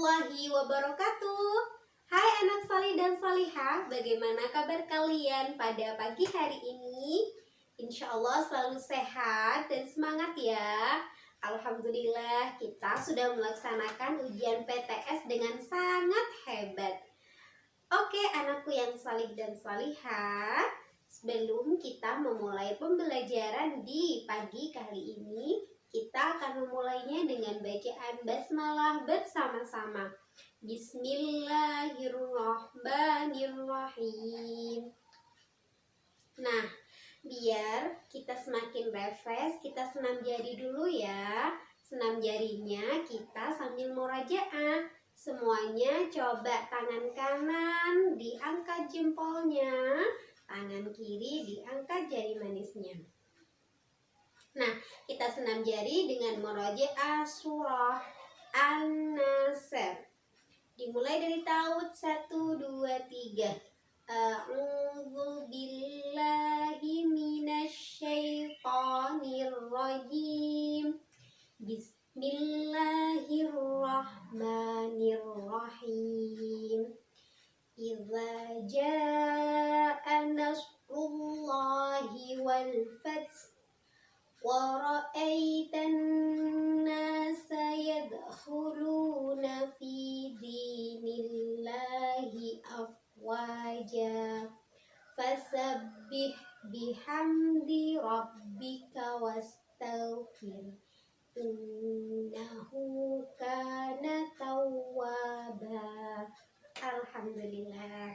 warahmatullahi wabarakatuh. Hai anak salih dan salihah, bagaimana kabar kalian pada pagi hari ini? Insya Allah selalu sehat dan semangat ya. Alhamdulillah kita sudah melaksanakan ujian PTS dengan sangat hebat. Oke anakku yang salih dan salihah, sebelum kita memulai pembelajaran di pagi kali ini, kita akan memulainya dengan bacaan basmalah bersama-sama. Bismillahirrahmanirrahim. Nah, biar kita semakin refresh, kita senam jari dulu ya. Senam jarinya kita sambil murajaah. Semuanya coba tangan kanan diangkat jempolnya, tangan kiri diangkat jari manisnya. Nah, kita senam jari dengan murajaah surah An-Nasr. Dimulai dari taut 1, 2, 3. A'udzu billahi minasyaitonir rajim. Bismillahirrahmanirrahim. Idza jaa nasrullahi wal fath wa ra'aitan nasa yadkhuluna fi dinillahi afwaja fasabbih bihamdi rabbika wastaghfir innahu kana tawwaba. Alhamdulillah.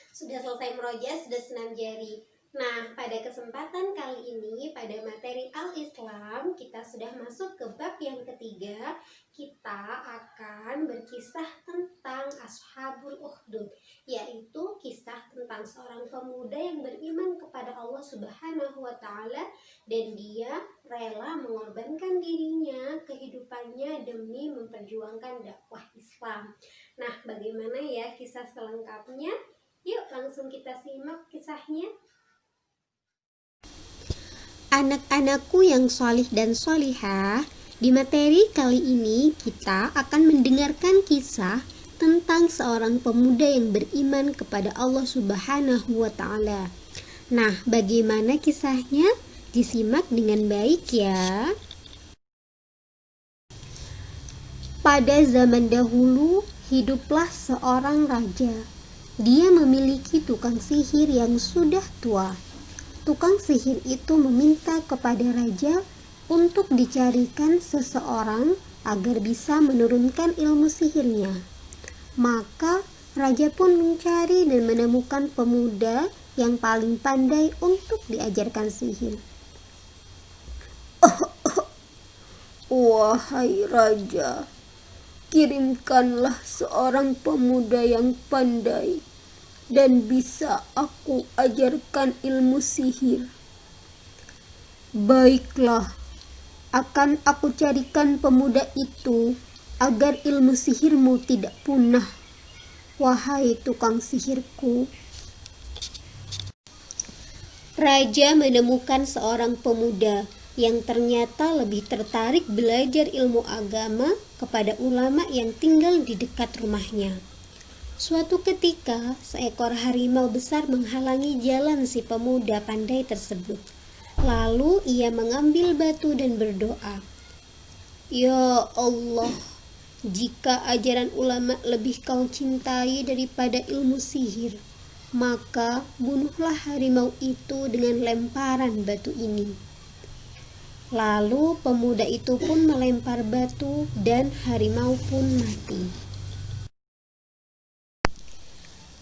Sudah selesai meroja, sudah senam jari. Nah, pada kesempatan kali ini, pada materi Al-Islam, kita sudah masuk ke bab yang ketiga. Kita akan berkisah tentang Ashabul Ukhdud, yaitu kisah tentang seorang pemuda yang beriman kepada Allah Subhanahu wa Ta'ala, dan dia rela mengorbankan dirinya, kehidupannya demi memperjuangkan dakwah Islam. Nah, bagaimana ya kisah selengkapnya? Yuk langsung kita simak kisahnya. Anak-anakku yang solih dan solihah, di materi kali ini kita akan mendengarkan kisah tentang seorang pemuda yang beriman kepada Allah Subhanahu wa Ta'ala. Nah, bagaimana kisahnya? Disimak dengan baik ya. Pada zaman dahulu, hiduplah seorang raja. Dia memiliki tukang sihir yang sudah tua. Tukang sihir itu meminta kepada raja untuk dicarikan seseorang agar bisa menurunkan ilmu sihirnya. Maka raja pun mencari dan menemukan pemuda yang paling pandai untuk diajarkan sihir. Wahai raja, kirimkanlah seorang pemuda yang pandai dan bisa aku ajarkan ilmu sihir. Baiklah, akan aku carikan pemuda itu agar ilmu sihirmu tidak punah, wahai tukang sihirku. Raja menemukan seorang pemuda yang ternyata lebih tertarik belajar ilmu agama kepada ulama yang tinggal di dekat rumahnya. Suatu ketika, seekor harimau besar menghalangi jalan si pemuda pandai tersebut. Lalu ia mengambil batu dan berdoa, "Ya Allah, jika ajaran ulama lebih kau cintai daripada ilmu sihir, maka bunuhlah harimau itu dengan lemparan batu ini." Lalu pemuda itu pun melempar batu dan harimau pun mati.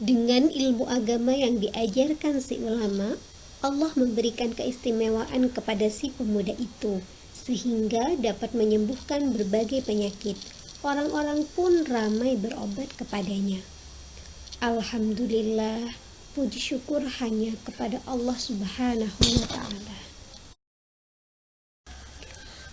Dengan ilmu agama yang diajarkan si ulama, Allah memberikan keistimewaan kepada si pemuda itu, sehingga dapat menyembuhkan berbagai penyakit. Orang-orang pun ramai berobat kepadanya. Alhamdulillah, puji syukur hanya kepada Allah Subhanahu wa Ta'ala.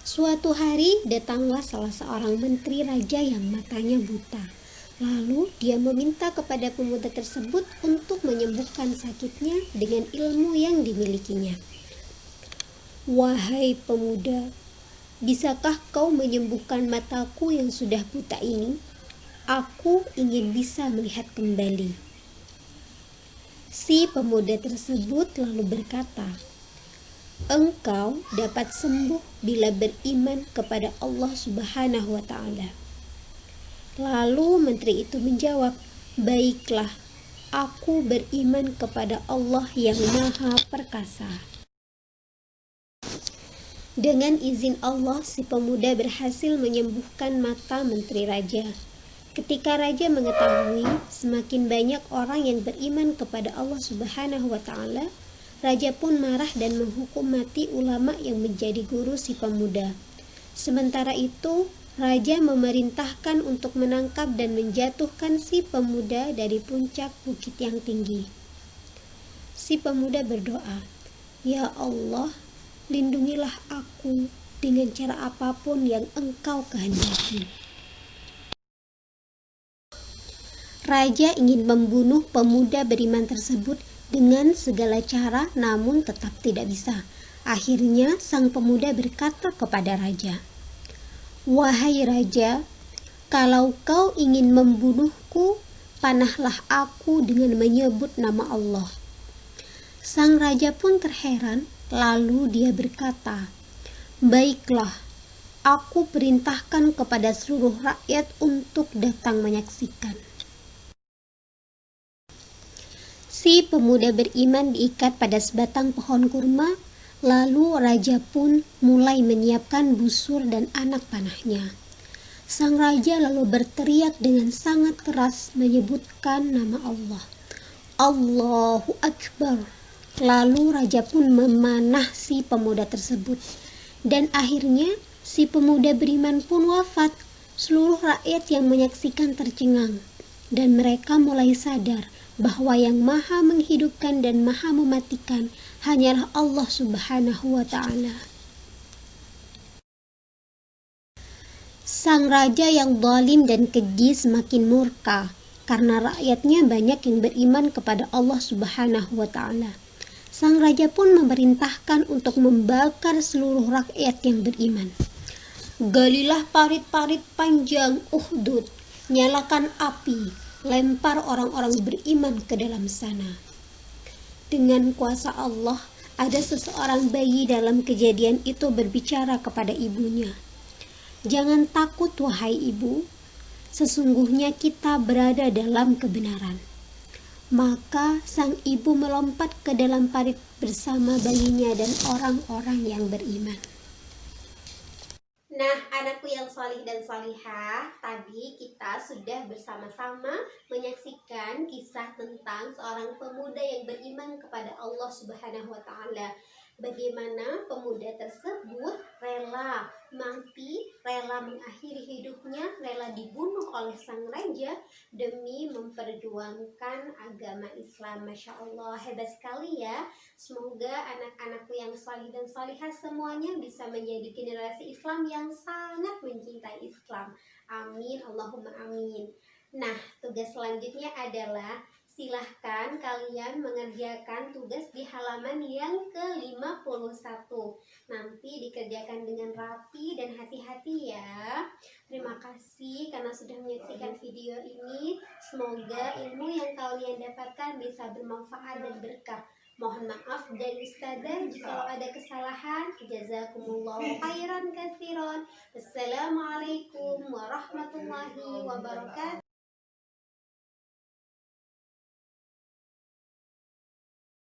Suatu hari datanglah salah seorang menteri raja yang matanya buta. Lalu dia meminta kepada pemuda tersebut untuk menyembuhkan sakitnya dengan ilmu yang dimilikinya. Wahai pemuda, bisakah kau menyembuhkan mataku yang sudah buta ini? Aku ingin bisa melihat kembali." Si pemuda tersebut lalu berkata, "Engkau dapat sembuh bila beriman kepada Allah Subhanahu wa Ta'ala." Lalu menteri itu menjawab, "Baiklah, aku beriman kepada Allah yang Maha Perkasa." Dengan izin Allah, si pemuda berhasil menyembuhkan mata menteri raja. Ketika raja mengetahui semakin banyak orang yang beriman kepada Allah Subhanahu wa Ta'ala, raja pun marah dan menghukum mati ulama yang menjadi guru si pemuda. Sementara itu, raja memerintahkan untuk menangkap dan menjatuhkan si pemuda dari puncak bukit yang tinggi. Si pemuda berdoa, "Ya Allah, lindungilah aku dengan cara apapun yang Engkau kehendaki." Raja ingin membunuh pemuda beriman tersebut dengan segala cara, namun tetap tidak bisa. Akhirnya sang pemuda berkata kepada raja, "Wahai raja, kalau kau ingin membunuhku, panahlah aku dengan menyebut nama Allah." Sang raja pun terheran. Lalu dia berkata, "Baiklah, aku perintahkan kepada seluruh rakyat untuk datang menyaksikan." Si pemuda beriman diikat pada sebatang pohon kurma, lalu raja pun mulai menyiapkan busur dan anak panahnya. Sang raja lalu berteriak dengan sangat keras menyebutkan nama Allah. "Allahu Akbar." Lalu raja pun memanah si pemuda tersebut. Dan akhirnya si pemuda beriman pun wafat. Seluruh rakyat yang menyaksikan tercengang. Dan mereka mulai sadar bahwa yang maha menghidupkan dan maha mematikan hanyalah Allah Subhanahu wa Ta'ala. Sang raja yang zalim dan keji semakin murka karena rakyatnya banyak yang beriman kepada Allah Subhanahu wa Ta'ala. Sang raja pun memerintahkan untuk membakar seluruh rakyat yang beriman. "Galilah parit-parit panjang Uhdud, nyalakan api, lempar orang-orang beriman ke dalam sana." Dengan kuasa Allah, ada seseorang bayi dalam kejadian itu berbicara kepada ibunya, "Jangan takut wahai ibu, sesungguhnya kita berada dalam kebenaran." Maka sang ibu melompat ke dalam parit bersama bayinya dan orang-orang yang beriman. Nah, anakku yang solih dan solihah, tadi kita sudah bersama-sama menyaksikan kisah tentang seorang pemuda yang beriman kepada Allah Subhanahu wa Ta'ala. Bagaimana pemuda tersebut rela mati, rela mengakhiri hidupnya, rela dibunuh oleh sang raja demi memperjuangkan agama Islam. Masya Allah, hebat sekali ya. Semoga anak-anakku yang salih dan salihah semuanya bisa menjadi generasi Islam yang sangat mencintai Islam. Amin, Allahumma amin. Nah, tugas selanjutnya adalah silahkan kalian mengerjakan tugas di halaman yang ke-51. Nanti dikerjakan dengan rapi dan hati-hati ya. Terima kasih karena sudah menyaksikan video ini. Semoga ilmu yang kalian dapatkan bisa bermanfaat dan berkah. Mohon maaf dari Ustazah jika ada kesalahan. Jazakumullahu khairan katsiran. Wassalamualaikum warahmatullahi wabarakatuh.